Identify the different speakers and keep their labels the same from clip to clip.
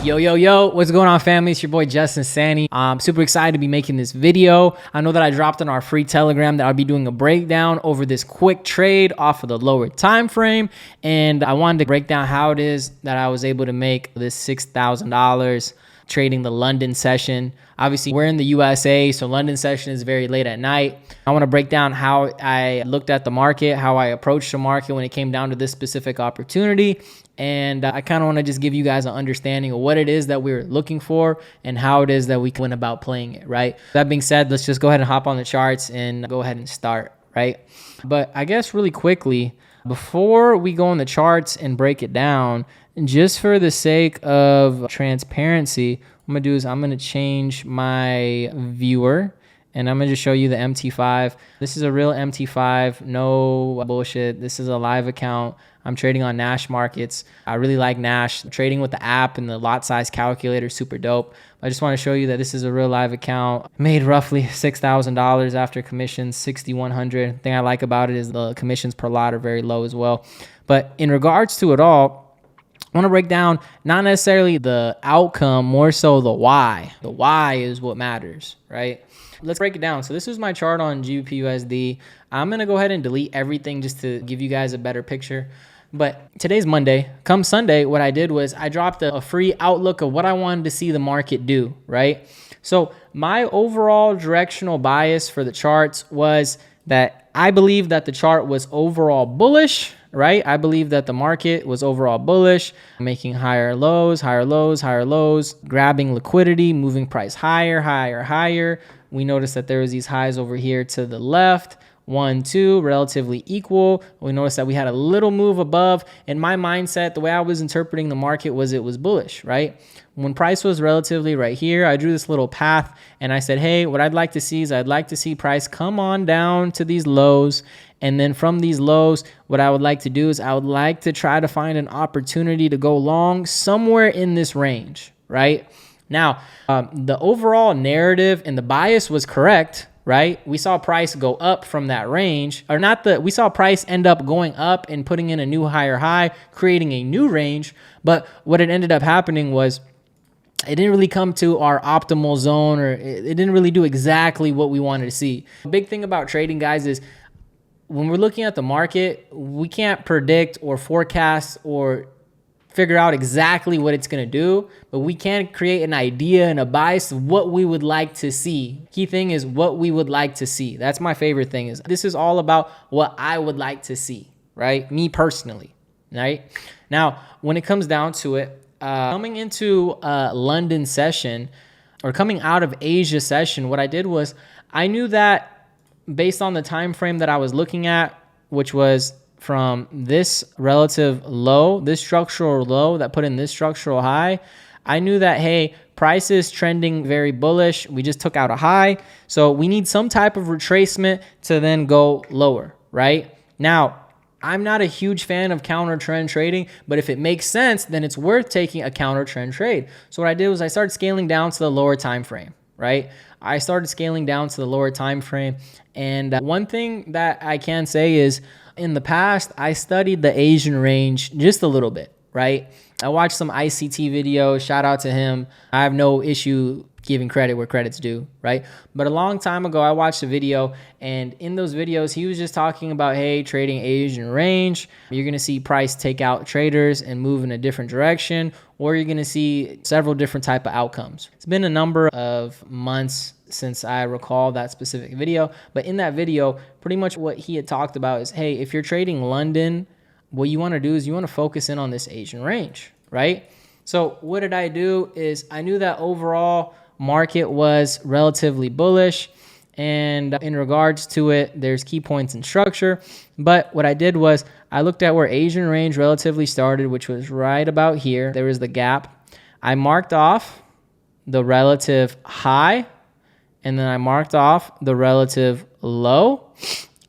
Speaker 1: Yo, what's going on, family? It's your boy Justin Saini. I'm super excited to be making this video. I know that I dropped in our free Telegram that I'll be doing a breakdown over this quick trade off of the lower time frame, and I wanted to break down how it is that I was able to make this $6,000 trading the London session. Obviously, we're in the USA, so London session is very late at night. I want to break down how I looked at the market, how I approached the market when it came down to this specific opportunity. And I kind of want to just give you guys an understanding of what it is that we're looking for and how it is that we went about playing it, right? That being said, let's just go ahead and hop on the charts and go ahead and start, right? But I guess really quickly, before we go on the charts and break it down, just for the sake of transparency, what I'm going to do is I'm going to change my viewer and I'm going to just show you the MT5. This is a real MT5, no bullshit. This is a live account. I'm trading on Nash markets. I really like Nash. Trading with the app and the lot size calculator is super dope. I just want to show you that this is a real live account. Made roughly $6,000 after commissions, $6,100. The thing I like about it is the commissions per lot are very low as well. But in regards to it all, I want to break down not necessarily the outcome, more so the why. The why is what matters, right? Let's break it down. So this is my chart on GBPUSD. I'm going to go ahead and delete everything just to give you guys a better picture. But today's Monday. Come Sunday, what I did was I dropped a free outlook of what I wanted to see the market do, right? So my overall directional bias for the charts was that I believe that the chart was overall bullish, right? I believe that the market was overall bullish, making higher lows, grabbing liquidity, moving price higher. We noticed that there was these highs over here to the left, 1, 2, relatively equal. We noticed that we had a little move above. In my mindset, the way I was interpreting the market was it was bullish, right? When price was relatively right here, I drew this little path and I said, hey, what I'd like to see is I'd like to see price come on down to these lows. And then from these lows, what I would like to do is I would like to try to find an opportunity to go long somewhere in this range, right? Now, the overall narrative and the bias was correct, right? We saw price go up from that range, or not we saw price end up going up and putting in a new higher high, creating a new range. But what it ended up happening was it didn't really come to our optimal zone, or it didn't really do exactly what we wanted to see. The big thing about trading, guys, is when we're looking at the market, we can't predict or forecast or figure out exactly what it's going to do, but we can create an idea and a bias of what we would like to see. Key thing is what we would like to see. That's my favorite thing, is this is all about what I would like to see, right? Me personally, right? Now, when it comes down to it, coming into London session or coming out of Asia session, what I did was I knew that based on the time frame that I was looking at, which was from this relative low, this structural low that put in this structural high, I knew that, hey, price is trending very bullish. We just took out a high. So we need some type of retracement to then go lower, right? Now, I'm not a huge fan of counter trend trading, but if it makes sense, then it's worth taking a counter trend trade. So what I did was I started scaling down to the lower time frame, right? I started scaling down to the lower time frame. And one thing that I can say is in the past, I studied the Asian range just a little bit, right? I watched some ICT videos. Shout out to him. I have no issue giving credit where credit's due, right? But a long time ago, I watched a video, and in those videos, he was just talking about, hey, trading Asian range, you're going to see price take out traders and move in a different direction, or you're going to see several different type of outcomes. It's been a number of months since I recall that specific video, but in that video, pretty much what he had talked about is, hey, if you're trading London, what you want to do is you want to focus in on this Asian range, right? So what did I do is I knew that overall market was relatively bullish, and in regards to it, there's key points in structure. But what I did was I looked at where Asian range relatively started, which was right about here. There was the gap. I marked off the relative high, and then I marked off the relative low.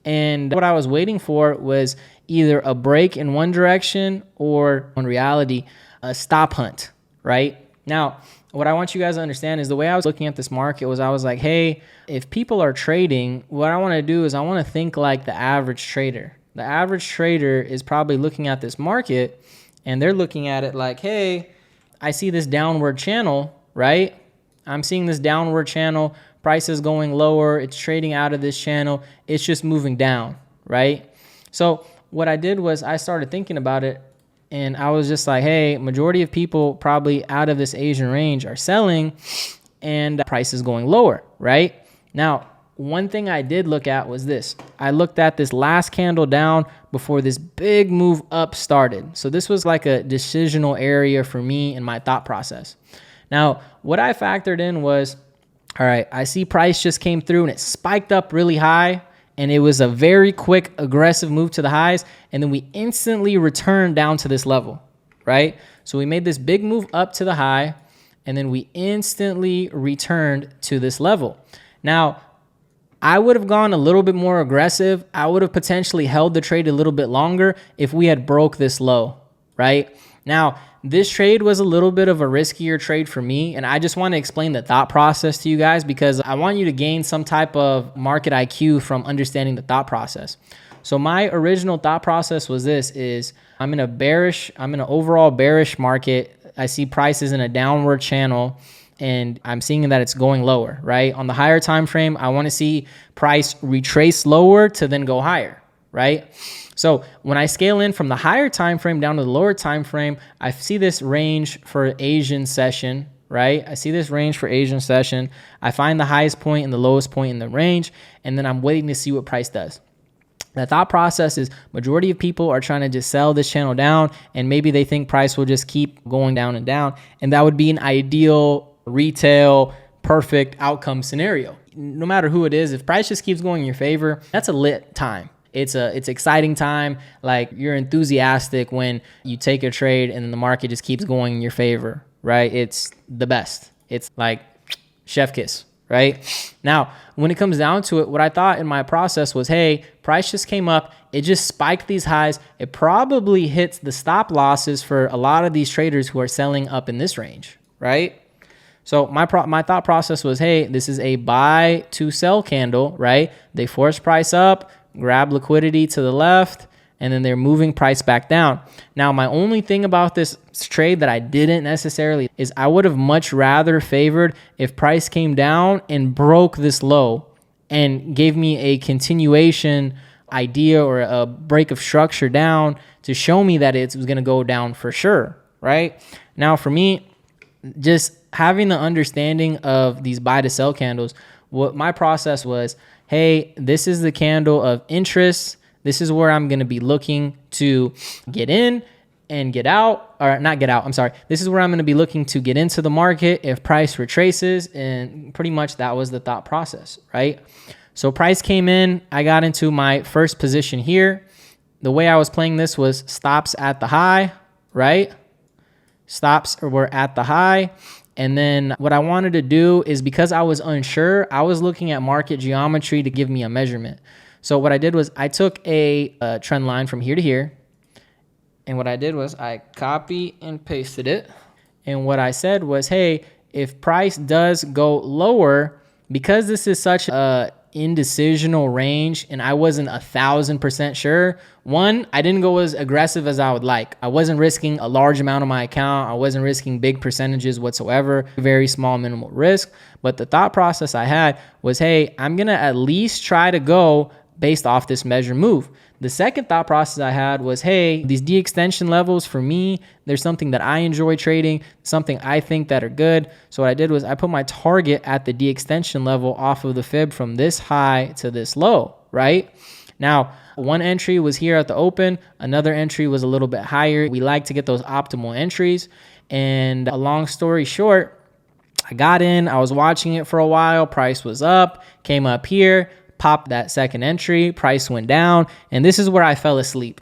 Speaker 1: And what I was waiting for was either a break in one direction or, in reality, a stop hunt, right? Now, what I want you guys to understand is the way I was looking at this market was I was like, hey, if people are trading, what I want to do is I want to think like the average trader. The average trader is probably looking at this market and they're looking at it like, hey, I see this downward channel, right? I'm seeing this downward channel. Price is going lower. It's trading out of this channel. It's just moving down, right? So what I did was I started thinking about it, and I was just like, hey, majority of people probably out of this Asian range are selling, and price is going lower, right? Now, one thing I did look at was this. I looked at this last candle down before this big move up started. So this was like a decisional area for me in my thought process. Now, what I factored in was, all right, I see price just came through and it spiked up really high, and it was a very quick, aggressive move to the highs, and then we instantly returned down to this level, right? So we made this big move up to the high, and then we instantly returned to this level. Now, I would have gone a little bit more aggressive. I would have potentially held the trade a little bit longer if we had broke this low, right? Now, this trade was a little bit of a riskier trade for me, and I just want to explain the thought process to you guys because I want you to gain some type of market IQ from understanding the thought process. So my original thought process was this, is I'm in an overall bearish market. I see prices in a downward channel, and I'm seeing that it's going lower, right? On the higher time frame, I want to see price retrace lower to then go higher, right? So when I scale in from the higher time frame down to the lower time frame, I see this range for Asian session, right? I see this range for Asian session. I find the highest point and the lowest point in the range, and then I'm waiting to see what price does. The thought process is majority of people are trying to just sell this channel down, and maybe they think price will just keep going down and down, and that would be an ideal retail perfect outcome scenario. No matter who it is, if price just keeps going in your favor, that's a lit time. It's exciting time. Like, you're enthusiastic when you take a trade and the market just keeps going in your favor, right? It's the best. It's like chef kiss, right? Now, when it comes down to it, what I thought in my process was, hey, price just came up. It just spiked these highs. It probably hits the stop losses for a lot of these traders who are selling up in this range, right? So my thought process was, hey, this is a buy to sell candle, right? They force price up, grab liquidity to the left, and then they're moving price back down. Now, my only thing about this trade that I didn't necessarily is I would have much rather favored if price came down and broke this low and gave me a continuation idea or a break of structure down to show me that it was going to go down for sure, right? Now, for me, just having the understanding of these buy to sell candles, what my process was, hey, this is the candle of interest. This is where I'm going to be looking to get in and get out, or not get out. I'm sorry. This is where I'm going to be looking to get into the market if price retraces. And pretty much that was the thought process, right? So price came in. I got into my first position here. The way I was playing this was stops at the high, right? Stops were at the high. And then what I wanted to do is, because I was unsure, I was looking at market geometry to give me a measurement. So what I did was I took a trend line from here to here. And what I did was I copy and pasted it. And what I said was, hey, if price does go lower, because this is such a indecisional range and I wasn't 1,000% sure. One, I didn't go as aggressive as I would like. I wasn't risking a large amount of my account. I wasn't risking big percentages whatsoever, very small minimal risk. But the thought process I had was, hey, I'm going to at least try to go based off this measure move. The second thought process I had was, hey, these de-extension levels for me, there's something that I enjoy trading, something I think that are good. So what I did was I put my target at the de-extension level off of the fib from this high to this low, right? Now, one entry was here at the open. Another entry was a little bit higher. We like to get those optimal entries. And a long story short, I got in, I was watching it for a while. Price was up, came up here, popped that second entry, price went down, and this is where I fell asleep,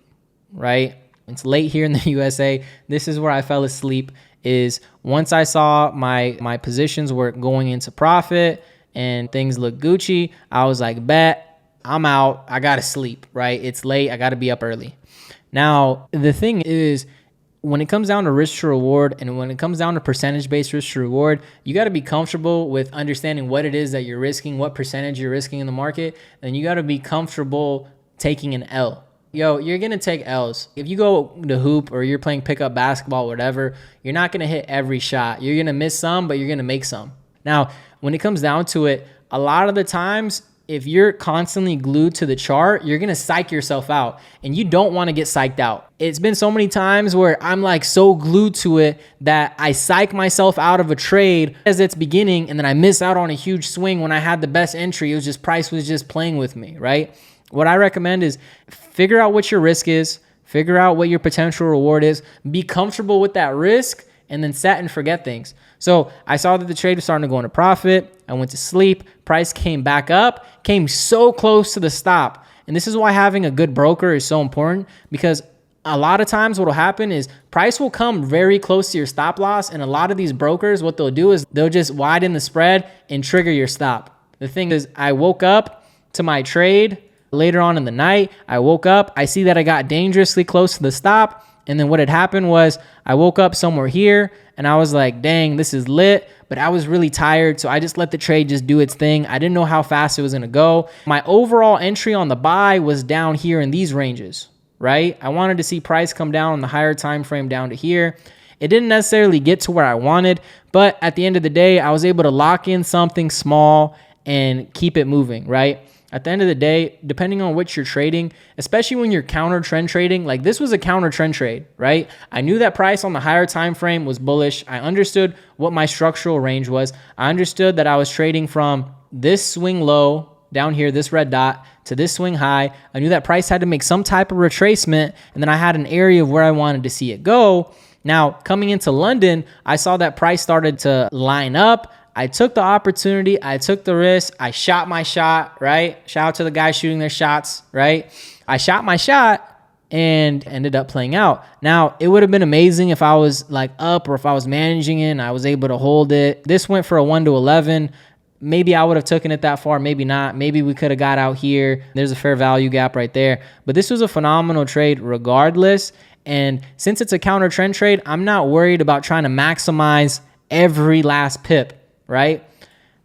Speaker 1: right? It's late here in the USA. This is where I fell asleep, is once I saw my positions were going into profit and things look Gucci, I was like, bet, I'm out. I got to sleep, right? It's late. I got to be up early. Now, the thing is, when it comes down to risk to reward and when it comes down to percentage-based risk to reward, you got to be comfortable with understanding what it is that you're risking, what percentage you're risking in the market, and you got to be comfortable taking an L, yo, you're going to take L's. If you go to hoop or you're playing pickup basketball, whatever, you're not going to hit every shot. You're going to miss some, but you're going to make some. Now, when it comes down to it, a lot of the times, if you're constantly glued to the chart, you're going to psych yourself out, and you don't want to get psyched out. It's been so many times where I'm like so glued to it that I psych myself out of a trade as it's beginning, and then I miss out on a huge swing when I had the best entry. It was just price was just playing with me, right? What I recommend is figure out what your risk is, figure out what your potential reward is, be comfortable with that risk, and then set and forget things. So I saw that the trade was starting to go into profit. I went to sleep. Price came back up, came so close to the stop. And this is why having a good broker is so important, because a lot of times what will happen is price will come very close to your stop loss. And a lot of these brokers, what they'll do is they'll just widen the spread and trigger your stop. The thing is, I woke up to my trade later on in the night. I woke up, I see that I got dangerously close to the stop. And then what had happened was I woke up somewhere here and I was like, dang, this is lit. But I was really tired. So I just let the trade just do its thing. I didn't know how fast it was going to go. My overall entry on the buy was down here in these ranges, right? I wanted to see price come down on the higher time frame down to here. It didn't necessarily get to where I wanted, but at the end of the day, I was able to lock in something small and keep it moving, right? At the end of the day, depending on what you're trading, especially when you're counter trend trading, like this was a counter trend trade, right? I knew that price on the higher time frame was bullish. I understood what my structural range was. I understood that I was trading from this swing low down here, this red dot, to this swing high. I knew that price had to make some type of retracement, and then I had an area of where I wanted to see it go. Now, coming into London, I saw that price started to line up. I took the opportunity, I took the risk, I shot my shot, right? Shout out to the guys shooting their shots, right? I shot my shot and ended up playing out. Now, it would have been amazing if I was like up or if I was managing it and I was able to hold it. This went for a 1 to 11. Maybe I would have taken it that far, maybe not. Maybe we could have got out here. There's a fair value gap right there. But this was a phenomenal trade regardless. And since it's a counter trend trade, I'm not worried about trying to maximize every last pip, right?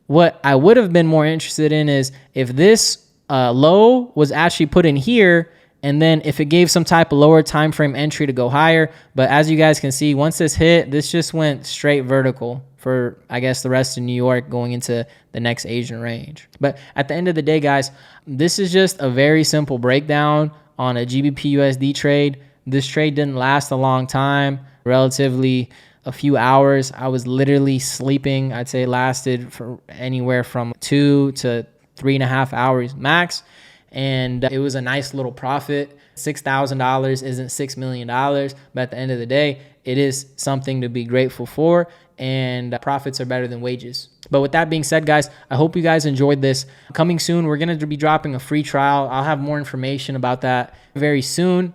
Speaker 1: What I would have been more interested in is if this low was actually put in here, and then if it gave some type of lower time frame entry to go higher. But as you guys can see, once this hit, this just went straight vertical for, I guess, the rest of New York going into the next Asian range. But at the end of the day, guys, this is just a very simple breakdown on a GBP USD trade. This trade didn't last a long time, relatively a few hours. I was literally sleeping. I'd say it lasted for anywhere from 2 to 3.5 hours max. And it was a nice little profit. $6,000 isn't $6 million, but at the end of the day, it is something to be grateful for, and profits are better than wages. But with that being said, guys, I hope you guys enjoyed this. Coming soon, we're going to be dropping a free trial. I'll have more information about that very soon.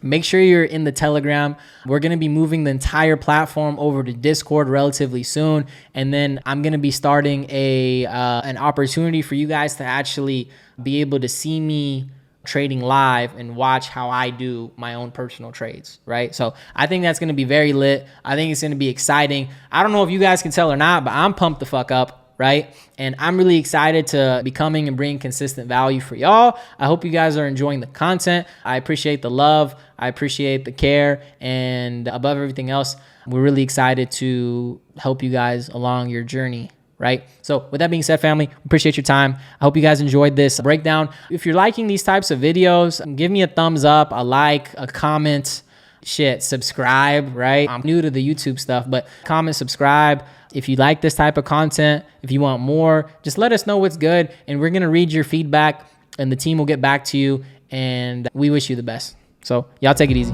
Speaker 1: Make sure you're in the Telegram. We're going to be moving the entire platform over to Discord relatively soon. And then I'm going to be starting an opportunity for you guys to actually be able to see me trading live and watch how I do my own personal trades, right? So I think that's going to be very lit. I think it's going to be exciting. I don't know if you guys can tell or not, but I'm pumped the fuck up, right? And I'm really excited to be coming and bringing consistent value for y'all. I hope you guys are enjoying the content. I appreciate the love. I appreciate the care. And above everything else, we're really excited to help you guys along your journey, right? So with that being said, family, appreciate your time. I hope you guys enjoyed this breakdown. If you're liking these types of videos, give me a thumbs up, a like, a comment, subscribe, right? I'm new to the YouTube stuff, but comment, subscribe. If you like this type of content, if you want more, just let us know what's good, and we're going to read your feedback, and the team will get back to you, and we wish you the best. So y'all take it easy.